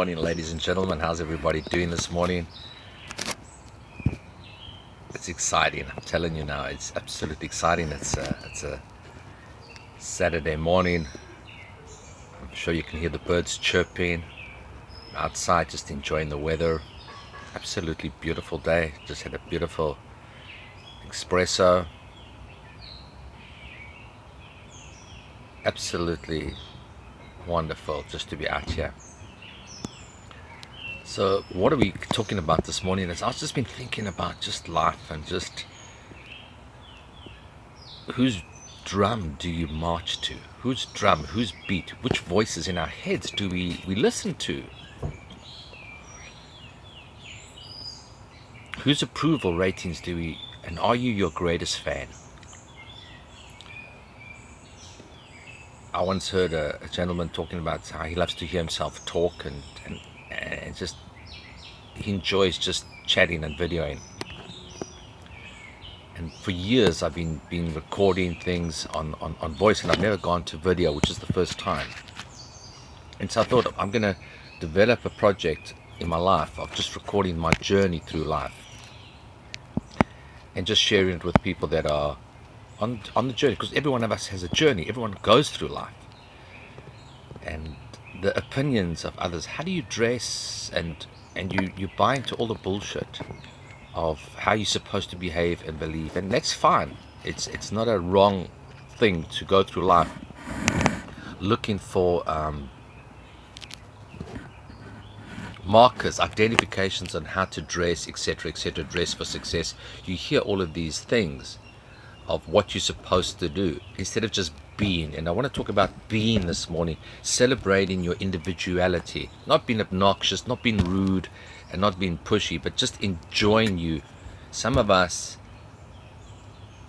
Morning, ladies and gentlemen. How's everybody doing this morning? It's exciting. I'm telling you now, it's absolutely exciting. It's a Saturday morning. I'm sure you can hear the birds chirping. I'm outside, just enjoying the weather. Absolutely beautiful day. Just had a beautiful espresso. Absolutely wonderful just to be out here. So what are we talking about this morning? Is I've just been thinking about just life and just whose drum do you march to? Whose drum, whose beat, which voices in our heads do we listen to? Whose approval ratings do we, and are you your greatest fan? I once heard a gentleman talking about how he loves to hear himself talk and just he enjoys just chatting and videoing. And for years I've been recording things on voice, and I've never gone to video, which is the first time. And so I thought I'm going to develop a project in my life of just recording my journey through life and just sharing it with people that are on the journey, because every one of us has a journey. Everyone goes through life, and the opinions of others, how do you dress, and you buy into all the bullshit of how you're supposed to behave and believe, and that's fine. It's not a wrong thing to go through life looking for markers, identifications on how to dress, etc., etc., dress for success. You hear all of these things of what you're supposed to do instead of just being. And I want to talk about being this morning, celebrating your individuality, not being obnoxious, not being rude, and not being pushy, but just enjoying you. Some of us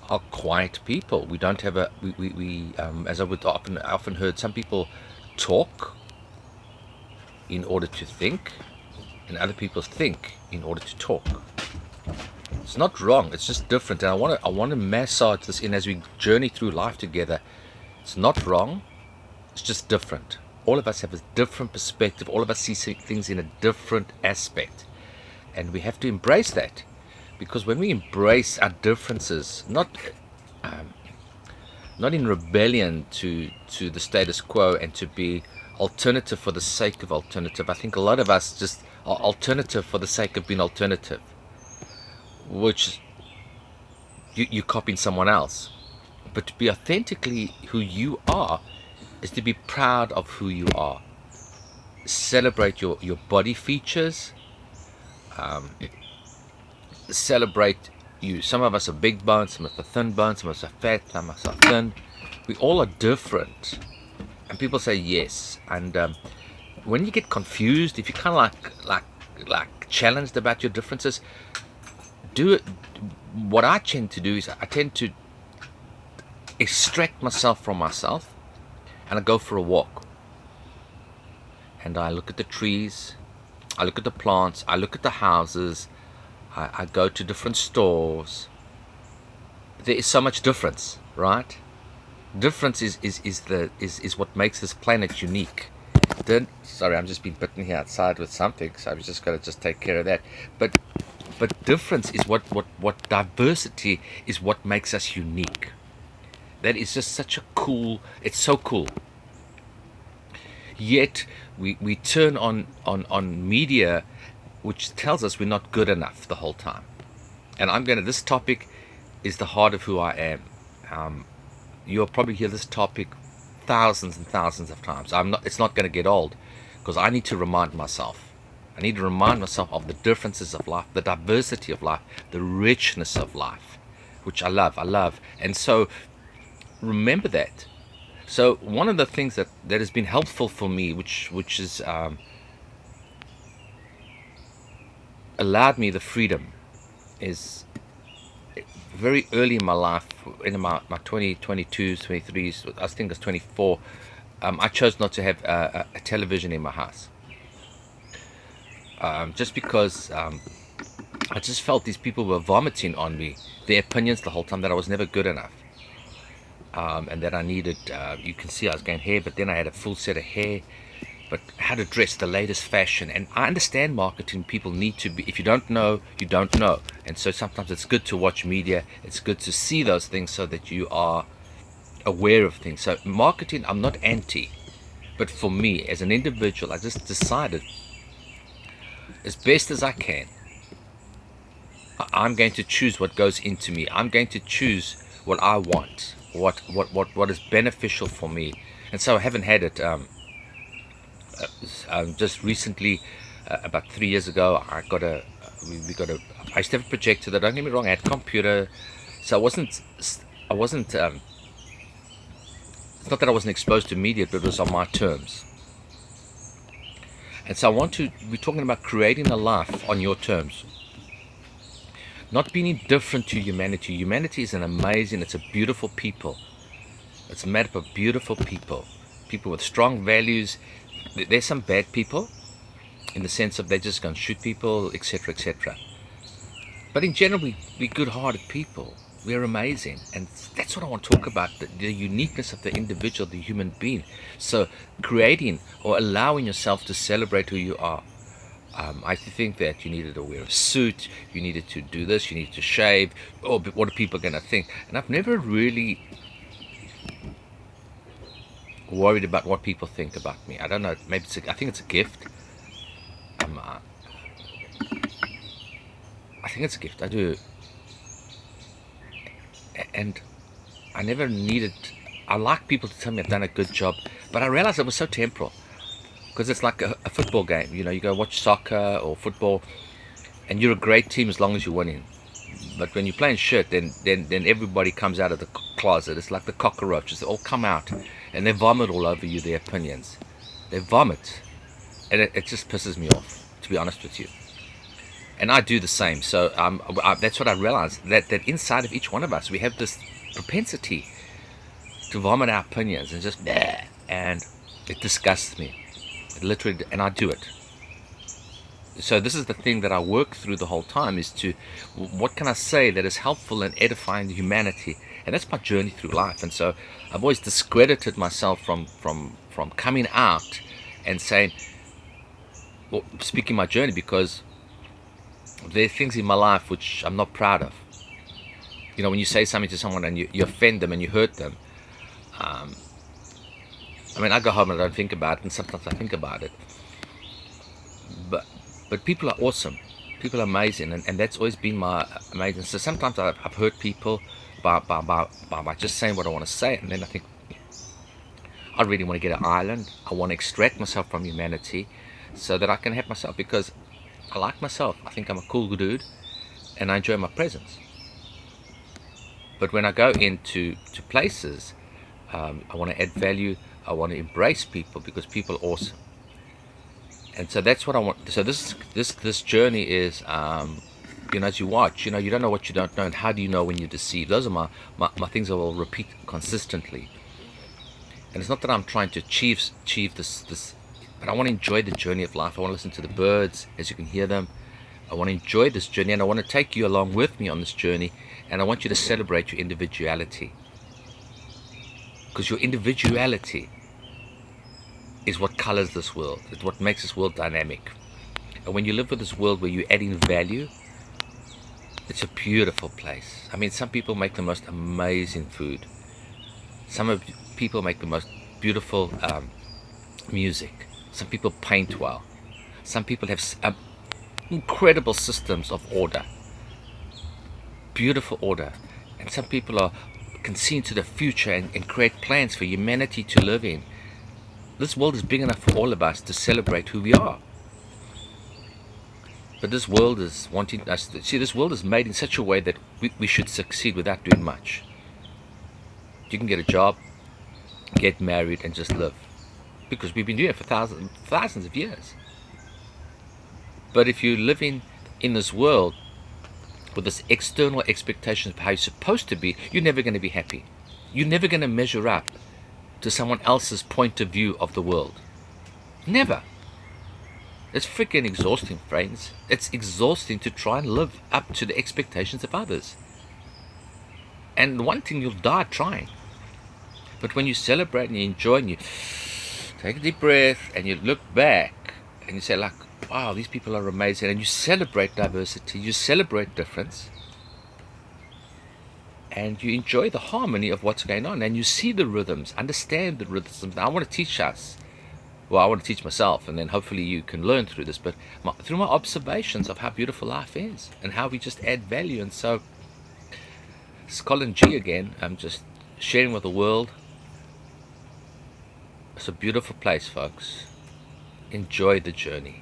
are quiet people. We don't have we as I would often heard, some people talk in order to think, and other people think in order to talk. It's not wrong, it's just different. And I want to massage this in as we journey through life together. It's not wrong, it's just different. All of us have a different perspective. All of us see things in a different aspect, and we have to embrace that, because when we embrace our differences, not in rebellion to the status quo and to be alternative for the sake of alternative. I think a lot of us just are alternative for the sake of being alternative, which you're copying someone else. But to be authentically who you are is to be proud of who you are. Celebrate your body features. Celebrate you. Some of us are big bones, some of us are thin bones, some of us are fat, some of us are thin. We all are different. And people say yes. And when you get confused, if you're kind of like challenged about your differences, do it. What I tend to do is I tend to extract myself from myself, and I go for a walk, and I look at the trees, I look at the plants, I look at the houses, I go to different stores. There is so much difference, right? Difference is what makes this planet unique. Sorry, I'm just being bitten here outside with something, so I've just got to just take care of that. But difference is what diversity is what makes us unique. That is just such a cool, it's so cool. Yet we turn on media which tells us we're not good enough the whole time. And this topic is the heart of who I am. You'll probably hear this topic thousands and thousands of times. It's not going to get old, because I need to remind myself. I need to remind myself of the differences of life, the diversity of life, the richness of life, which I love. And so remember that. So one of the things that has been helpful for me, which is allowed me the freedom, is very early in my life, in my 22s, 23s, I think it was 24, I chose not to have a television in my house. Just because I just felt these people were vomiting on me, their opinions the whole time, that I was never good enough. And that I needed, you can see I was getting hair, but then I had a full set of hair, but how to dress, the latest fashion. And I understand marketing. People need to be, if you don't know, you don't know. And so sometimes it's good to watch media. It's good to see those things so that you are aware of things. So marketing, I'm not anti. But for me, as an individual, I just decided, as best as I can, I'm going to choose what goes into me. I'm going to choose what I want, what is beneficial for me. And so I haven't had it. Just recently, about 3 years ago, I got a. I used to have a projector. That, don't get me wrong, I had a computer, so I wasn't. It's not that I wasn't exposed to media, but it was on my terms. And so I want to be talking about creating a life on your terms. Not being indifferent to humanity. Humanity is an amazing, it's a beautiful people. It's made up of beautiful people. People with strong values. There's some bad people, in the sense of they're just going to shoot people, etc., etc. But in general, we're good-hearted people. We're amazing. And that's what I want to talk about, the uniqueness of the individual, the human being. So creating or allowing yourself to celebrate who you are. I used to think that you needed to wear a suit, you needed to do this, you needed to shave, oh, but what are people going to think? And I've never really worried about what people think about me. I don't know, maybe I think it's a gift. I think it's a gift, I do. And I never needed, I like people to tell me I've done a good job, but I realized it was so temporal. Because it's like a football game, you know, you go watch soccer or football, and you're a great team as long as you're winning. But when you're playing shit, then everybody comes out of the closet. It's like the cockroaches. They all come out, and they vomit all over you, their opinions. They vomit. And it just pisses me off, to be honest with you. And I do the same. So that's what I realized, that inside of each one of us, we have this propensity to vomit our opinions and just, bleh, and it disgusts me. Literally, and I do it. So this is the thing that I work through the whole time, is to, what can I say that is helpful and edifying to humanity? And that's my journey through life. And so I've always discredited myself from coming out and saying, well, speaking my journey, because there are things in my life which I'm not proud of. You know, when you say something to someone and you offend them and you hurt them, I mean, I go home and I don't think about it, and sometimes I think about it. But people are awesome. People are amazing, and that's always been my amazing. So sometimes I've hurt people by just saying what I want to say, and then I think, I really want to get an island. I want to extract myself from humanity so that I can have myself, because I like myself. I think I'm a cool dude, and I enjoy my presence. But when I go into places, I want to add value. I want to embrace people, because people are awesome. And so that's what I want. So this journey is, you know, as you watch, you know, you don't know what you don't know, and how do you know when you're deceived? Those are my things I will repeat consistently. And it's not that I'm trying to achieve this, but I want to enjoy the journey of life. I want to listen to the birds as you can hear them. I want to enjoy this journey, and I want to take you along with me on this journey, and I want you to celebrate your individuality. Because your individuality is what colors this world. It's what makes this world dynamic. And when you live with this world where you're adding value, it's a beautiful place. I mean, some people make the most amazing food. Some people make the most beautiful music. Some people paint well. Some people have incredible systems of order. Beautiful order. And some people can see into the future and create plans for humanity to live in. This world is big enough for all of us to celebrate who we are. But this world is wanting us to see, this world is made in such a way that we should succeed without doing much. You can get a job, get married, and just live. Because we've been doing it for thousands of years. But if you're living in this world with this external expectation of how you're supposed to be, you're never going to be happy. You're never going to measure up to someone else's point of view of the world. Never. It's freaking exhausting, friends. It's exhausting to try and live up to the expectations of others. And one thing, you'll die trying. But when you celebrate and you enjoy and you Take a deep breath and you look back and you say like, wow, these people are amazing, and you celebrate diversity, you celebrate difference, and you enjoy the harmony of what's going on, and you see the rhythms, understand the rhythms. Now, I want to teach us, well, I want to teach myself, and then hopefully you can learn through this, but through my observations of how beautiful life is and how we just add value. And so it's Colin G again. I'm just sharing with the world. It's a beautiful place, folks. Enjoy the journey.